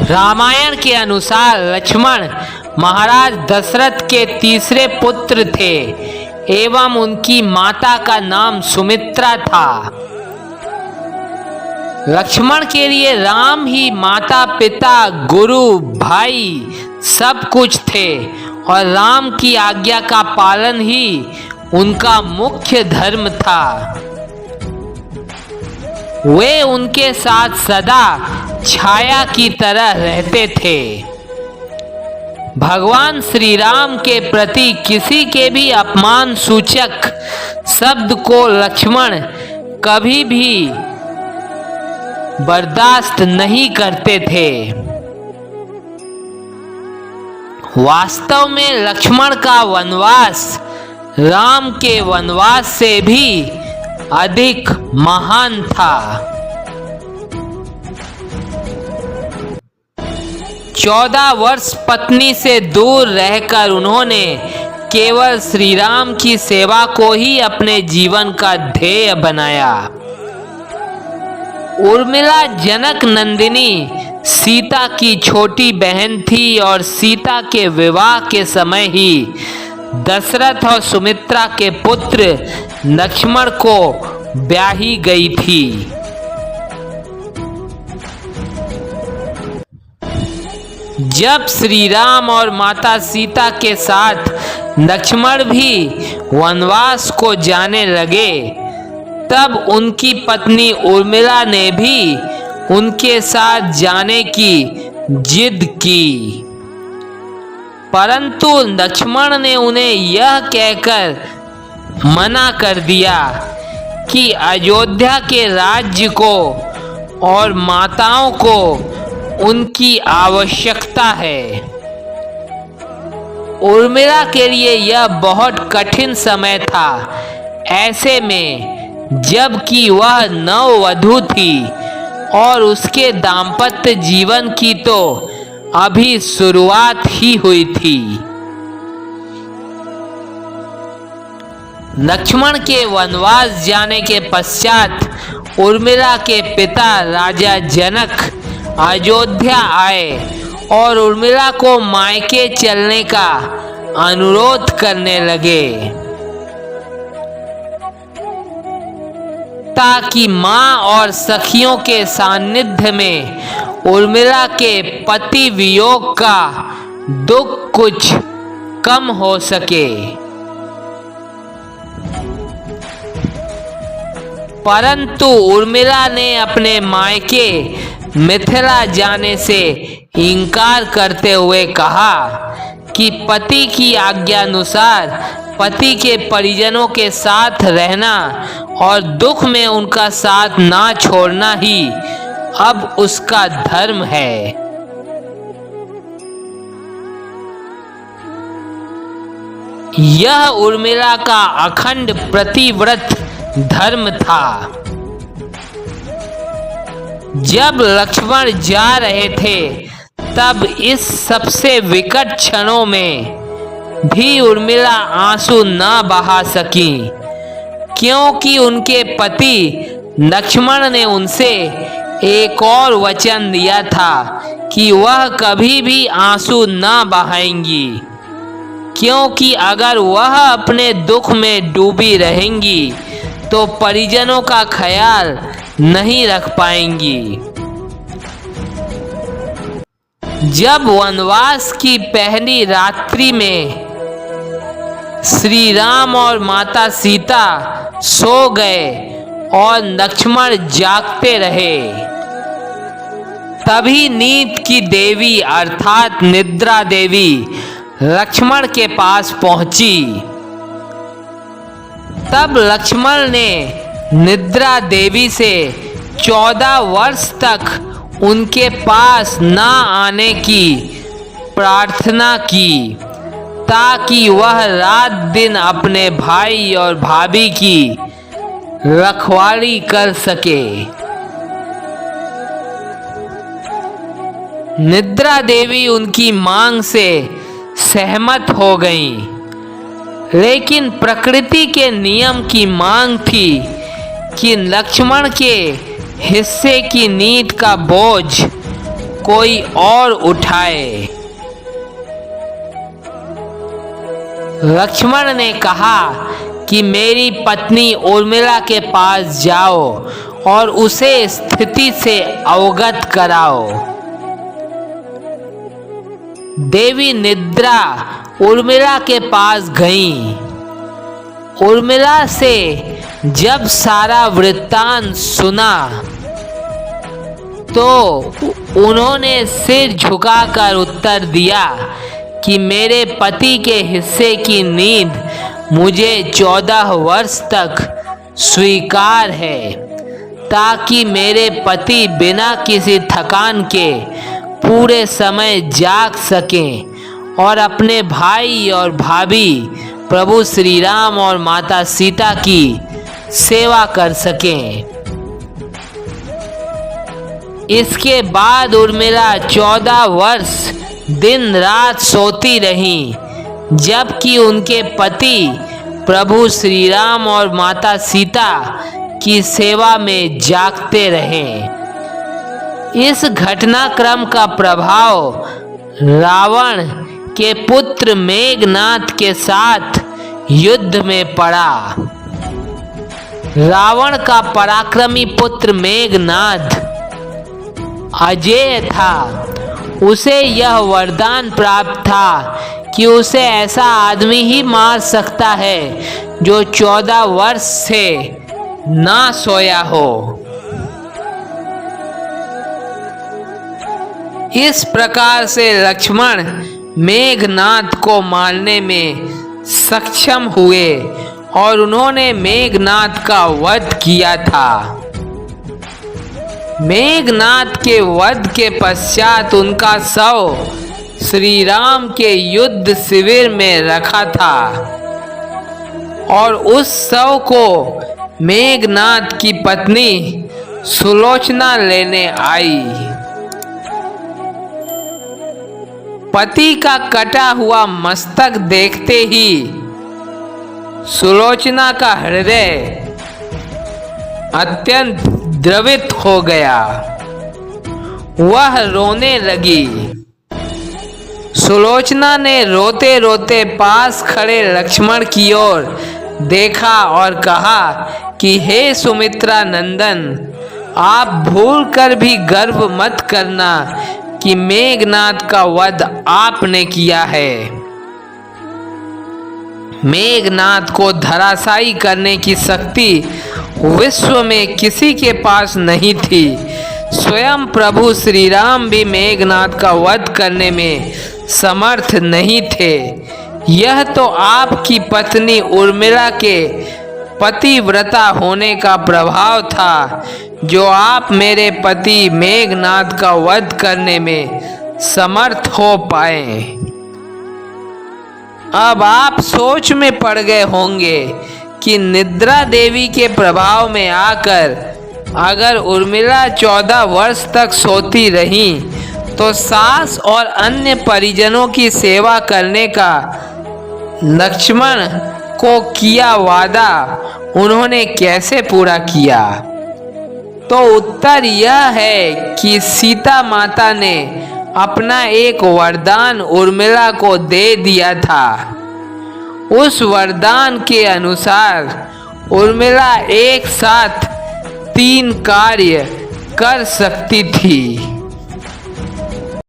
रामायण के अनुसार लक्ष्मण महाराज दशरथ के तीसरे पुत्र थे एवं उनकी माता का नाम सुमित्रा था। लक्ष्मण के लिए राम ही माता पिता गुरु भाई सब कुछ थे और राम की आज्ञा का पालन ही उनका मुख्य धर्म था। वे उनके साथ सदा छाया की तरह रहते थे। भगवान श्री राम के प्रति किसी के भी अपमान सूचक शब्द को लक्ष्मण कभी भी बर्दाश्त नहीं करते थे। वास्तव में लक्ष्मण का वनवास राम के वनवास से भी अधिक महान था। 14 वर्ष पत्नी से दूर रहकर उन्होंने केवल श्री राम की सेवा को ही अपने जीवन का ध्येय बनाया। उर्मिला जनक नंदिनी सीता की छोटी बहन थी और सीता के विवाह के समय ही दशरथ और सुमित्रा के पुत्र लक्ष्मण को ब्याही गई थी। जब श्री राम और माता सीता के साथ लक्ष्मण भी वनवास को जाने लगे, तब उनकी पत्नी उर्मिला ने भी उनके साथ जाने की जिद की, परंतु लक्ष्मण ने उन्हें यह कहकर मना कर दिया कि अयोध्या के राज्य को और माताओं को उनकी आवश्यकता है। उर्मिला के लिए यह बहुत कठिन समय था। ऐसे में जबकि वह नववधू थी और उसके दाम्पत्य जीवन की तो अभी शुरुआत ही हुई थी। लक्ष्मण के वनवास जाने के पश्चात उर्मिला के पिता राजा जनक अयोध्या आए और उर्मिला को मायके चलने का अनुरोध करने लगे, ताकि मां और सखियों के सानिध्य में उर्मिला के पति वियोग का दुख कुछ कम हो सके। परंतु उर्मिला ने अपने मायके मिथिला जाने से इनकार करते हुए कहा कि पति की आज्ञानुसार पति के परिजनों के साथ रहना और दुख में उनका साथ ना छोड़ना ही अब उसका धर्म है। यह उर्मिला का अखंड प्रतिव्रत धर्म था। जब लक्ष्मण जा रहे थे तब इस सबसे विकट क्षणों में भी उर्मिला आंसू न बहा सकी, क्योंकि उनके पति लक्ष्मण ने उनसे एक और वचन दिया था कि वह कभी भी आंसू न बहाएंगी, क्योंकि अगर वह अपने दुख में डूबी रहेंगी तो परिजनों का ख्याल नहीं रख पाएंगी। जब वनवास की पहली रात्रि में श्री राम और माता सीता सो गए और लक्ष्मण जागते रहे, तभी नींद की देवी अर्थात निद्रा देवी लक्ष्मण के पास पहुंची। तब लक्ष्मण ने निद्रा देवी से 14 वर्ष तक उनके पास न आने की प्रार्थना की, ताकि वह रात दिन अपने भाई और भाभी की रखवाली कर सके। निद्रा देवी उनकी मांग से सहमत हो गईं, लेकिन प्रकृति के नियम की मांग थी कि लक्ष्मण के हिस्से की नींद का बोझ कोई और उठाए। लक्ष्मण ने कहा कि मेरी पत्नी उर्मिला के पास जाओ और उसे स्थिति से अवगत कराओ। देवी निद्रा उर्मिला के पास गईं। उर्मिला से जब सारा वृत्तांत सुना तो उन्होंने सिर झुकाकर उत्तर दिया कि मेरे पति के हिस्से की नींद मुझे 14 वर्ष तक स्वीकार है, ताकि मेरे पति बिना किसी थकान के पूरे समय जाग सकें और अपने भाई और भाभी प्रभु श्री राम और माता सीता की सेवा कर सकें। इसके बाद उर्मिला 14 वर्ष दिन रात सोती रहीं, जबकि उनके पति प्रभु श्री राम और माता सीता की सेवा में जागते रहे। इस घटनाक्रम का प्रभाव रावण के पुत्र मेघनाद के साथ युद्ध में पड़ा। रावण का पराक्रमी पुत्र मेघनाद अजेय था। उसे यह वरदान प्राप्त था कि उसे ऐसा आदमी ही मार सकता है जो 14 वर्ष से ना सोया हो। इस प्रकार से लक्ष्मण मेघनाद को मारने में सक्षम हुए और उन्होंने मेघनाद का वध किया था। मेघनाद के वध के पश्चात उनका शव श्री राम के युद्ध शिविर में रखा था और उस शव को मेघनाद की पत्नी सुलोचना लेने आई। पति का कटा हुआ मस्तक देखते ही सुलोचना का हृदय अत्यंत द्रवित हो गया। वह रोने लगी। सुलोचना ने रोते रोते पास खड़े लक्ष्मण की ओर देखा और कहा कि हे सुमित्रा नंदन, आप भूल कर भी गर्व मत करना कि मेघनाद का वध आपने किया है। मेघनाद को धराशायी करने की शक्ति विश्व में किसी के पास नहीं थी। स्वयं प्रभु श्री राम भी मेघनाद का वध करने में समर्थ नहीं थे। यह तो आपकी पत्नी उर्मिला के पतिव्रता होने का प्रभाव था, जो आप मेरे पति मेघनाद का वध करने में समर्थ हो पाए। अब आप सोच में पड़ गए होंगे कि निद्रा देवी के प्रभाव में आकर अगर उर्मिला 14 वर्ष तक सोती रही तो सास और अन्य परिजनों की सेवा करने का लक्ष्मण को किया वादा उन्होंने कैसे पूरा किया। तो उत्तर यह है कि सीता माता ने अपना एक वरदान उर्मिला को दे दिया था। उस वरदान के अनुसार उर्मिला एक साथ 3 कार्य कर सकती थी।